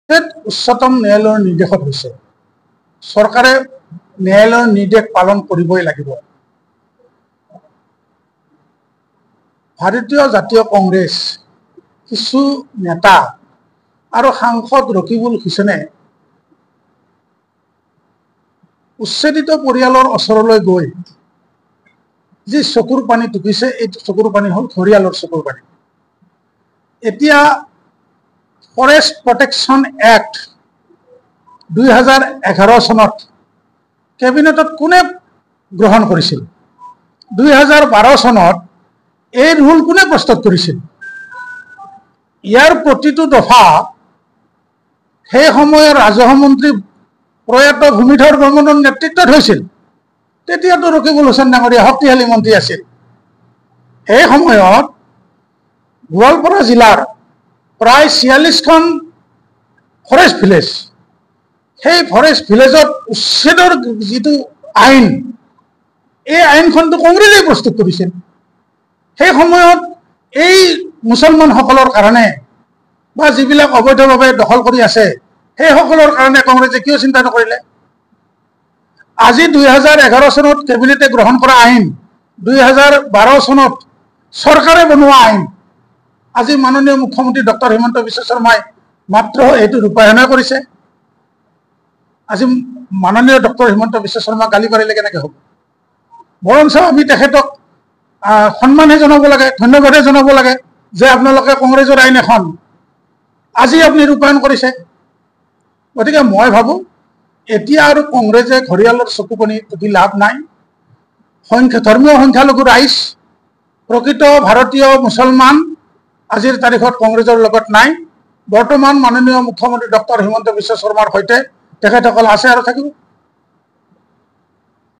উচ্চতম ন্যায়ালয়ৰ নিৰ্দেশত হৈছে চৰকাৰে ন্যায়ালয়ৰ নিৰ্দেশ পালন কৰিবই লাগিব। ভাৰতীয় জাতীয় কংগ্ৰেছ কিছু নেতা আৰু সাংসদ ৰকিবুল হুছেইনে উচ্ছেদিত পৰিয়ালৰ ওচৰলৈ গৈ যি চকুৰ পানী টুকিছে, এই চকুৰ পানী হ'ল ঘৰিয়ালৰ চকুৰ পানী। এতিয়া ফৰেষ্ট প্ৰটেকশ্যন এক্ট 2011 চনত কেবিনেটত কোনে গ্ৰহণ কৰিছিল? 2012 চনত এই ৰুল কোনে প্ৰস্তুত কৰিছিল? ইয়াৰ প্ৰতিটো দফা সেই সময়ৰ ৰাজহ মন্ত্ৰী প্ৰয়াত ভূমিধৰ বৰ্মনৰ নেতৃত্বত হৈছিল। তেতিয়াতো ৰকিবুল হুছেইন ডাঙৰীয়া শক্তিশালী মন্ত্ৰী আছিল। সেই সময়ত গোৱালপাৰা জিলাৰ প্ৰায় 46খন ফৰেষ্ট ভিলেজ, সেই ফৰেষ্ট ভিলেজত উচ্ছেদৰ যিটো আইন, এই আইনখনটো কংগ্ৰেছে প্ৰস্তুত কৰিছিল। সেই সময়ত এই মুছলমানসকলৰ কাৰণে বা যিবিলাক অবৈধভাৱে দখল কৰি আছে সেইসকলৰ কাৰণে কংগ্ৰেছে কিয় চিন্তা নকৰিলে? আজি 2011 চনত কেবিনেটে গ্ৰহণ কৰা আইন, 2012 চনত চৰকাৰে বনোৱা আইন, আজি মাননীয় মুখ্যমন্ত্ৰী ডক্টৰ হিমন্ত বিশ্ব শৰ্মাই মাত্ৰ এইটো ৰূপায়ণ কৰিছে। আজি মাননীয় ডক্টৰ হিমন্ত বিশ্ব শৰ্মাক গালি পাৰিলে কেনেকৈ হ'ব? বৰঞ্চ আমি তেখেতক সন্মানহে জনাব লাগে, ধন্যবাদহে জনাব লাগে যে আপোনালোকে কংগ্ৰেছৰ আইন এখন আজি আপুনি ৰূপায়ণ কৰিছে। গতিকে মই ভাবোঁ এতিয়া আৰু কংগ্ৰেছে ঘৰিয়ালৰ চকু পানী টুকি লাভ নাই। ধৰ্মীয় সংখ্যালঘু ৰাইজ, প্ৰকৃত ভাৰতীয় মুছলমান আজিৰ তাৰিখত কংগ্ৰেছৰ লগত নাই। বৰ্তমান মাননীয় মুখ্যমন্ত্ৰী ডক্টৰ হিমন্ত বিশ্ব শৰ্মাৰ সৈতে তেখেতসকল আছে আৰু থাকিব।